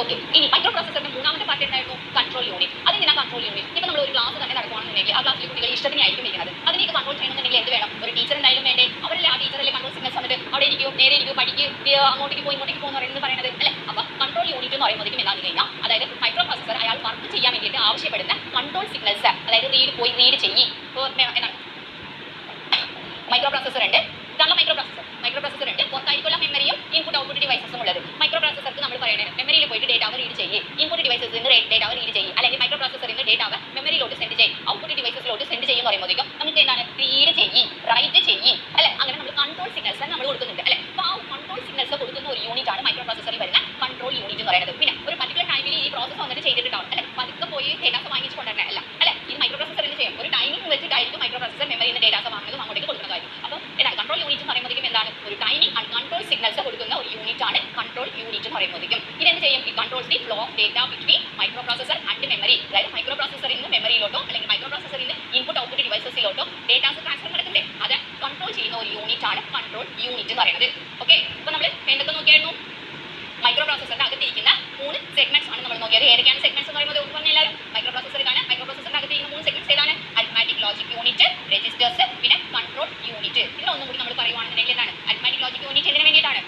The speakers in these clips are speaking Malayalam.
ഓക്കെ, ഇനി മൈക്രോ പ്രോസസറിന്റെ മൂന്നാമത്തെ പാർട്ട് എന്തായിരുന്നു? Control unit. അതെന്തിനാ കൺട്രോൾ യൂണിറ്റ്? ഇപ്പോൾ നമ്മൾ ഒരു ക്ലാസ് തന്നെ നടക്കുകയാണെന്നുണ്ടെങ്കിൽ ആ ക്ലാസ്സിൽ കുട്ടികൾ ഇഷ്ടത്തിനായിരിക്കും ഇരിക്കുന്നത്. അതിനേക്ക് കൺട്രോൾ ചെയ്യണമെന്നുണ്ടെങ്കിൽ എന്ത് വേണം? ഒരു ടീച്ചർ എന്തായാലും വേണ്ടേ? അവരല്ലേ ആ ടീച്ചറല്ലേ കൺട്രോൾ സിഗ്നൽസ് വന്നിട്ട് അവിടെ ഇരിക്കും, നേരെ ഇരിക്കും, പഠിക്കുക, അങ്ങോട്ടേക്ക് പോയി ഇങ്ങോട്ടേക്ക് പോകുന്ന പറയുന്നത് അല്ലേ? അപ്പോൾ കൺട്രോൾ യൂണിറ്റ് എന്ന് പറയുമ്പോഴേക്കും എന്താണെന്ന് കഴിഞ്ഞാൽ അതായത് മൈക്രോ പ്രോസസർ അയാൾ വർക്ക് ചെയ്യാൻ വേണ്ടിയിട്ട് ആവശ്യപ്പെടുന്ന കൺട്രോൾ സിഗ്നൽസ്, അതായത് റീഡ് ചെയ്യും. ഇപ്പോൾ എന്താണ് മൈക്രോ പ്രോസസർ ഉണ്ട്, ഇതാണ് മൈക്രോ പ്രോസസർ ഉണ്ട്. പുറത്തായിരിക്കുള്ള മെമ്മറിയും ഇൻപുട്ട് ഔട്ട്പുട്ട് ഡിവൈസസും ഉള്ളത്. മൈക്രോ പ്രോസസർക്ക് നമ്മൾ പറയുന്നത് മെമ്മറിയിൽ പോയിട്ട് ഡേറ്റ റീഡ് ചെയ്യും, ഇൻപുട്ട് ഡിവൈസസിൽ നിന്ന് ഡേറ്റ റീഡ് ചെയ്യും, അല്ലെങ്കിൽ മൈക്രോ പ്രോസസറിൽ നിന്ന് ഡേറ്റ മെമ്മറിയിലോട്ട് സെൻഡ് ചെയ്യും, ഔട്ട്പുട്ട് ഡിവൈസസിലോട്ട് സെൻഡ് ചെയ്യും എന്ന് പറയുമ്പോഴേക്കും നമുക്ക് എന്താണ്? റീഡ് ചെയ്യും, റൈറ്റ് ചെയ്യും അല്ലെ? അങ്ങനെ നമ്മൾ കൺട്രോൾ സിഗ്നൽസ് നമ്മൾ കൊടുക്കുന്നുണ്ട് അല്ലെ? അപ്പോൾ ആ കൺട്രോൾ സിഗ്നൽസ് കൊടുക്കുന്ന ഒരു യൂണിറ്റ് ആണ് മൈക്രോ പ്രോസസറിൽ വരുന്ന കൺട്രോൾ യൂണിറ്റ് എന്ന് പറയുന്നത്. പിന്നെ ഒരു പർട്ടിക്കുലർ ടൈമിൽ ഈ പ്രോസസ് വന്നിട്ട് ചെയ്തിട്ടുണ്ടാവും അല്ലെ? പതുക്കെ പോയി ഡേറ്റാസ് വാങ്ങിച്ചു കൊണ്ടുവരണേ അല്ല അല്ലെ? ഇത് മൈക്രോ പ്രോസസറിന് ചെയ്യും. ഒരു ടൈമിംഗ് വെച്ചിട്ടായിരിക്കും മൈക്രോ പ്രോസസർ മെമ്മറിയിൽ നിന്ന് ഡേറ്റാസ് വാങ്ങുന്നതും അങ്ങോട്ടേക്ക് കൊടുക്കുന്നതായിരിക്കും. അപ്പോൾ എന്താണ് കൺട്രോൾ യൂണിറ്റ് എന്ന് പറയുമ്പോഴേക്കും എന്താണ്? ഒരു ടൈമിംഗ് ആൻഡ് കൺട്രോൾ സിഗ്നൽസ് കൊടുക്കുന്ന ഒരു യൂണിറ്റ് ആണ് കൺട്രോൾ യൂണിറ്റ് എന്ന് പറയുമ്പോഴേക്കും. ഇതെന്ത് ചെയ്യും? ഈ controls the flow of data between micro processor and memory. അതായത് മൈക്രോ പ്രോസസറിൽ നിന്ന് മെമ്മറിയിലോട്ടോ അല്ലെങ്കിൽ മൈക്രോ പ്രോസസറിൽ നിന്ന് ഇൻപുട്ട് ഔട്ട്പുട്ട് ഡിവൈസസിലോട്ടോ ഡേറ്റാസ് ട്രാൻസ്ഫർ നടക്കുന്നത് അത് കൺട്രോൾ ചെയ്യുന്ന ഒരു യൂണിറ്റ് ആണ് കൺട്രോൾ യൂണിറ്റ് എന്ന് പറയുന്നത്. ഓക്കെ, അപ്പോൾ നമ്മൾ എന്തൊക്കെ നോക്കിയായിരുന്നു? മൈക്രോ പ്രോസസറിന്റെ അകത്തിരിക്കുന്ന 3 സെഗ്മെന്റ്സ് ആണ് നമ്മൾ നോക്കിയത്. ഏതൊക്കെയാണ് സെഗ്മെന്റ്സ് എന്ന് പറയുന്നത്? ഒന്ന് പറഞ്ഞ എല്ലാവരും മൈക്രോ പ്രോസസറിലാണ്. മൈക്രോ പ്രോസസറിന്റെ അകത്തിരിക്കുന്ന 3 സെഗ്മെന്റ്സ് ഏതാണ്? അരിത്മാറ്റിക് ലോജിക് യൂണിറ്റ്, രജിസ്റ്റേഴ്സ്, പിന്നെ കൺട്രോൾ യൂണിറ്റ്. ഇതിലൊന്നും കൂടി നമ്മൾ പറയുവാണെന്നുണ്ടെങ്കിൽ എന്താണ്? അരിത്മാറ്റിക് ലോജിക് യൂണിറ്റ് എന്തിനു വേണ്ടിയിട്ടാണ്?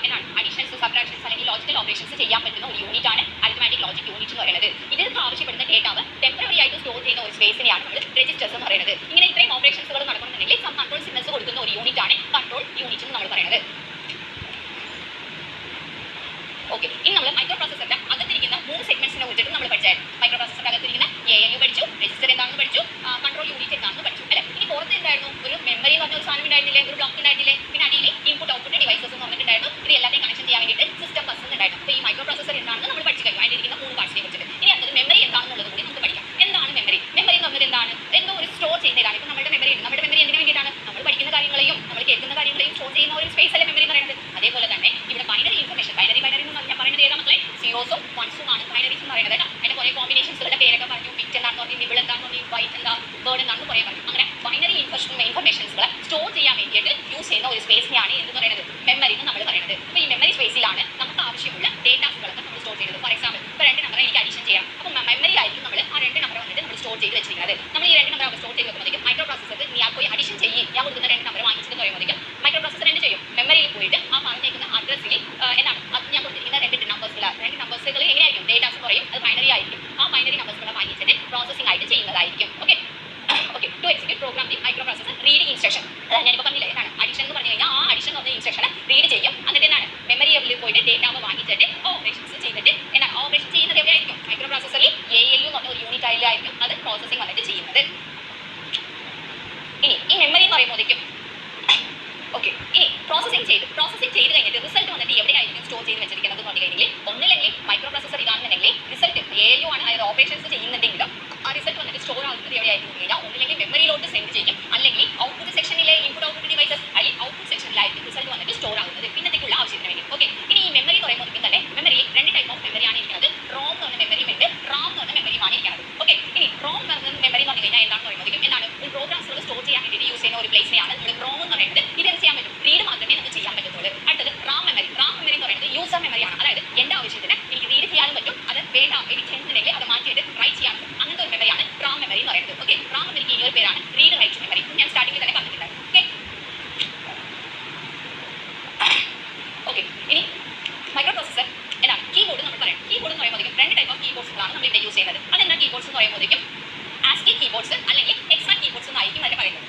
എന്താണ് അഡീഷൻസ്, സബ്ട്രാക്ഷൻസ് അല്ലെങ്കിൽ ലോജിക്കൽ ഓപ്പറേഷൻസ് ചെയ്യാൻ പറ്റുന്ന ഒരു യൂണിറ്റ് ആണ് അരിത്മാറ്റിക് ലോജിക് യൂണിറ്റ് എന്ന് പറയുന്നത്. ഇതിൽ ആവശ്യപ്പെടുന്ന ഡേറ്റാവ് ടെമ്പററി ആയിട്ട് സ്റ്റോർ ചെയ്യുന്ന ഒരു സ്പേസിനെയാണ് നമ്മൾ രജിസ്റ്റേഴ്സ് എന്ന് പറയുന്നത്. ഇങ്ങനെ ഇത്രയും ഓപ്പറേഷൻസുകൾ നടക്കണമെന്നുണ്ടെങ്കിൽ സം കൺട്രോൾ സിഗ്നൽസ് കൊടുക്കുന്ന ഒരു യൂണിറ്റ് ആണ് കൺട്രോൾ യൂണിറ്റ് എന്ന് നമ്മൾ പറയുന്നത്. ഓക്കെ, ഇനി നമ്മൾ മൈക്രോ പ്രോസസറിന്റെ അകത്തിരിക്കുന്ന 3 സെഗ്മെന്റ്സിനെ കുറിച്ചിട്ട് നമ്മൾ പഠിച്ചായിരുന്നു. മൈക്രോ പ്രോസസറിന്റെ അകത്തിരിക്കുന്ന ALU പഠിച്ചു, രജിസ്റ്റർ എന്താണെന്ന് പഠിച്ചു, കൺട്രോൾ യൂണിറ്റ് എന്താണെന്ന് പഠിച്ചു അല്ലെ? ഇനി പുറത്ത് എന്തായിരുന്നു? ഒരു മെമ്മറി എന്ന് പറഞ്ഞ ഒരു സാധനം ഉണ്ടായിരുന്നില്ലേ? ഒരു ബ്ലോക്ക് ഉണ്ടായിരുന്നില്ലേ? പിന്നെ അടിയിൽ ഇൻപുട്ട് ഔട്ട്പുട്ട് ഡിവൈസസ് എന്ന് പറഞ്ഞിട്ടുണ്ടായിരുന്നു. ഇത് എല്ലാத்தைയും കണക്ഷൻ ചെയ്യാൻ വേണ്ടിയിട്ട് സിസ്റ്റം ബസ് ഉണ്ടായിരുന്നു. അപ്പോൾ ഈ മൈക്രോ പ്രോസസർ എന്താണെന്ന് നമ്മൾ പഠിച്ചു കഴിഞ്ഞു, അതിൽ ഇരിക്കുന്ന 3 പാർട്സിനെ കുറിച്ചിട്ട്. ഇനി അടുത്തത് മെമ്മറി എന്താണെന്നുള്ളത് കൂടി നമുക്ക് പഠിക്കാം. എന്താണ് മെമ്മറി? മെമ്മറി എന്ന് പറഞ്ഞാൽ എന്താണ്? എന്തോ ഒരു സ്റ്റോർ ചെയ്യുന്നതാണ്. ഇപ്പോൾ നമ്മുടെ മെമ്മറി ഉണ്ട്. നമ്മുടെ മെമ്മറി എന്തിനു വേണ്ടിയിട്ടാണ്? നമ്മൾ പഠിക്കുന്ന കാര്യങ്ങളെയും നമ്മൾ കേൾക്കുന്ന കാര്യങ്ങളെയും സ്റ്റോർ ചെയ്യുന്ന ഒരു സ്പേസ് അല്ലേ മെമ്മറി എന്ന് പറയുന്നത്. അതേപോലെ തന്നെ ഇവിടെ ബൈനറി ഇൻഫർമേഷൻ, ബൈനറി എന്ന് പറഞ്ഞാൽ പറയുന്നത് ഏതാ മക്കളെ? സീറോസും വൺസും ആണ് ബൈനറീസ് എന്ന് പറയുന്നത് കേട്ടോ. അതിന്റെ കുറേ കോമ്പിനേഷൻസുകളുടെ പേരൊക്കെ പറഞ്ഞു. ബിറ്റ് എന്താണെന്ന് പറഞ്ഞു, നിബിൾ എന്താണെന്ന് പറഞ്ഞു, ബൈറ്റ് എന്താ, വേർഡ് എന്താണെന്ന് കുറേ പറഞ്ഞു. അങ്ങനെ ബൈനറി ഇൻഫർമേഷൻസുകളെ സ്റ്റോർ ചെയ്യാൻ വേണ്ടിയിട്ട് യൂസ് ചെയ്യുന്ന ഒരു സ്പേസിനെയാണ് എന്ന് പറയുന്നത് മെമ്മറി എന്ന് നമ്മൾ പറയുന്നത്. അപ്പോൾ ഈ മെമ്മറി സ്പേസിലാണ് നമുക്ക് ആവശ്യമുള്ള ഡേറ്റാസുകളൊക്കെ നമ്മൾ സ്റ്റോർ ചെയ്യുന്നത്. ഫോർ എക്സാമ്പിൾ ഇപ്പോൾ 2 നമ്പർ എനിക്ക് അഡീഷൻ ചെയ്യണം. അപ്പോൾ മെമ്മറിയിലായിരിക്കും നമ്മൾ ആ 2 നമ്പർ വന്നിട്ട് നമ്മൾ സ്റ്റോർ ചെയ്ത് വെച്ചിരിക്കുന്നത്. നമ്മൾ ഈ 2 നമ്പർ സ്റ്റോർ ചെയ്ത് വെക്കുമ്പോഴേക്കും മൈക്രോ പ്രോസസർ ഞാൻ പോയി അഡീഷൻ ചെയ്യും, ഞാൻ കൊടുക്കുന്ന 2 നമ്പർ വാങ്ങിച്ചിട്ട് പറയുമ്പോഴേക്കും മൈക്രോ പ്രോസസർ എന്ത് ചെയ്യും? മെമ്മറിയിൽ പോയിട്ട് ആ പറഞ്ഞേക്കുന്ന അഡ്രസ്സിൽ എന്താണ് ഞാൻ കൊടുത്തിരിക്കുന്ന 2 നമ്പേഴ്സുകൾ എങ്ങനെയായിരിക്കും? ഡേറ്റാസ് പറയും, അത് ബൈനറി ആയിരിക്കും. ആ ബൈനറി നമ്പേഴ്സുകളെ വാങ്ങിച്ചിട്ട് പ്രോസസിംഗ് ആയിട്ട് ചെയ്യുന്നതായിരിക്കും. Okay, to execute program the micro processor read instruction. അതാണ് ഞാനിപ്പോൾ പറഞ്ഞില്ലേ എന്താണ് അഡീഷൻ എന്ന് പറഞ്ഞു കഴിഞ്ഞാൽ ആ അഡീഷൻ എന്ന് പറഞ്ഞ ഇൻസ്ട്രക്ഷനെ റീഡ് ചെയ്യും. എന്നിട്ട് എന്താണ് മെമ്മറിയിൽ പോയിട്ട് ഡേറ്റാവ് വാങ്ങിച്ചിട്ട് ഓപ്പറേഷൻസ് ചെയ്തിട്ട് എന്താണ് ഓപ്പറേഷൻ ചെയ്യുന്നത് എവിടെയായിരിക്കും? മൈക്രോ പ്രോസസറിൽ ALU എന്ന് പറഞ്ഞ ഒരു യൂണിറ്റ് ആയിരിക്കും അത് പ്രോസസിംഗ് വന്നിട്ട് ചെയ്യുന്നത്. ഇനി ഈ മെമ്മറി എന്ന് പറയുമ്പോഴേക്കും ഓക്കെ, ഇനി പ്രോസസിംഗ് ചെയ്ത് കഴിഞ്ഞിട്ട് റിസൾട്ട് വന്നിട്ട് എവിടെയായിരിക്കും സ്റ്റോർ ചെയ്ത് വെച്ചിരിക്കുന്നത് എന്ന് പറഞ്ഞു കഴിഞ്ഞാൽ ഒന്നില്ലെങ്കിൽ മൈക്രോ പ്രോസസർ ഇതാണെന്നുണ്ടെങ്കിൽ റിസൾട്ട് ALU ആണ്, അതായത് ഓപ്പറേഷൻസ് ചെയ്യുന്നുണ്ടെങ്കിലും ആ റിസൾട്ട് വന്നിട്ട് സ്റ്റോർ ആകുന്നത് എവിടെയായിരിക്കും കഴിഞ്ഞാൽ ഒന്നില്ലെങ്കിൽ മെമ്മറിയിലോട്ട് സെൻഡ് ചെയ്യും, അല്ലെങ്കിൽ ഔട്ട്പുട്ട് സെക്ഷനിലെ ഇൻപുട്ട് ഔട്ട്പുട്ട് ഡിവൈസസ് അല്ലെങ്കിൽ ഔട്ട്പുട്ട് സെക്ഷനിലായിരിക്കും റിസൾട്ട് വന്നിട്ട് സ്റ്റോർ ആകുന്നത് പിന്നത്തേക്കുള്ള ആവശ്യത്തിന് വേണ്ടി. ഓക്കെ, ഇനി ഈ മെമ്മറി എന്ന് പറയുമ്പോഴേക്കും തന്നെ മെമ്മറിയിൽ 2 ടൈപ്പ് ഓഫ് മെമ്മറിയാണ് ഇരിക്കുന്നത്. റോം എന്ന് പറഞ്ഞ മെമ്മറിയും ഉണ്ട്, റാം എന്ന് പറഞ്ഞ മെമ്മറിയുമാണ് ഇരിക്കുന്നത്. ഓക്കെ, ഇനി റോം മെമ്മറി എന്ന് പറഞ്ഞു കഴിഞ്ഞാൽ എന്താണെന്ന് പറയുമ്പോഴേക്കും എന്താണ്? ഒരു പ്രോഗ്രാംസുകൾ സ്റ്റോർ ചെയ്യാൻ വേണ്ടി യൂസ് ചെയ്യുന്ന ഒരു പ്ലേസിനെയാണ് നമ്മൾ റോം എന്ന് പറയുന്നത്. ഇത് എന്ത് ചെയ്യാൻ പറ്റും? റീഡ് മാത്രമേ നമുക്ക് ചെയ്യാൻ പറ്റത്തുള്ളൂ. അടുത്തത് റാം മെമ്മറി എന്ന് പറയുന്നത് യൂസർ മെമ്മറിയാണ്. അതായത് എൻ്റെ ആവശ്യത്തിന് എനിക്ക് റീഡ് ചെയ്യാനും പറ്റും, അത് വേണ്ട എഡിറ്റ് ചെയ്യുന്നുണ്ടെങ്കിൽ അത് മാറ്റിയിട്ട് റൈറ്റ് ചെയ്യാൻ പറ്റും. അങ്ങനത്തെ ഒരു മെമ്മറിയാണ് റാം മെമ്മറി എന്ന് പറയുന്നത്. ഓക്കെ, റാം മെമ്മറിക്ക് ഈ ഒരു പേരാണ് റീഡ് റൈറ്റ് മെമ്മറി. ഞാൻ സ്റ്റാർട്ടിങ്ങിൽ തന്നെ പറഞ്ഞിട്ടുണ്ടായിരുന്നു. ഓക്കെ, ഇനി മൈക്രോ പ്രോസസർ എന്താണ്? കീബോർഡ് നമ്മൾ പറയാം. കീബോർഡ് എന്ന് പറയുമ്പോഴേക്കും 2 ടൈപ്പ് ഓഫ് കീബോർഡ്സുകളാണ് നമ്മൾ ഇവിടെ യൂസ് ചെയ്യുന്നത്. അതെന്താ കീബോർഡ്സ് എന്ന് പറയുമ്പോഴേക്കും? ASCII കീബോർഡ്സ് അല്ലെങ്കിൽ എക്സാക്ട് കീബോർഡ്സ് എന്നായിരിക്കും അതിനെ പറയുന്നത്.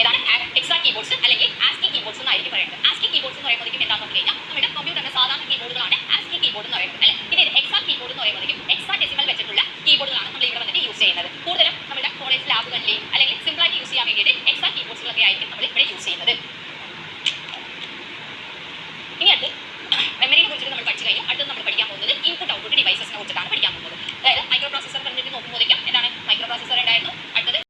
ഏതാണ്? എക്സാക്ട് കീബോർഡ്സ് അല്ലെങ്കിൽ ASCII കീബോർഡ്സ് എന്നായിരിക്കും പറയുന്നത്. ASCII കീബോർഡ്സ് എന്ന് പറയുമ്പോഴേക്കും എന്താണെന്ന് പറഞ്ഞു കഴിഞ്ഞാൽ നമ്മുടെ കമ്പ്യൂട്ടറിന്റെ സാധാരണ കീബോർഡുകളാണ് ASCII കീബോർഡ് എന്ന് പറയുന്നത് അല്ലെ? പിന്നെ എക്സാക്ട് കീബോർഡ് എന്ന് പറയുമ്പോഴേക്കും ഹെക്സാഡെസിമൽ വെച്ചിട്ടുള്ള കീബോർഡുകളാണ് നമ്മൾ ഇവിടെ വന്നിട്ട് യൂസ് ചെയ്യുന്നത്. കൂടുതലും നമ്മുടെ കോളേജ് ലാബുകളിൽ അല്ലെങ്കിൽ സിമ്പിളായിട്ട് യൂസ് ചെയ്യാൻ വേണ്ടിയിട്ട് എക്സാക്ട് കീബോർഡ്സുകളൊക്കെ ആയിരിക്കും നമ്മൾ ഇവിടെ യൂസ് ചെയ്യുന്നത്. ഇനി അടുത്ത് മെമ്മറിയെ കുറിച്ചിട്ട് നമ്മൾ പഠിച്ചു കഴിഞ്ഞു. അടുത്ത് നമ്മൾ പഠിക്കാൻ പോകുന്നത് ഇൻപുട്ട് ഔട്ട്പുട്ട് ഡിവൈസസിനെ കുറിച്ചിട്ടാണ് പഠിക്കാൻ പോകുന്നത്. അതായത് മൈക്രോ പ്രോസസർ പറഞ്ഞിട്ട് നോക്കുമ്പോഴേക്കും എന്താണ്? മൈക്രോ പ്രോസസർ ഉണ്ടായിരുന്നു,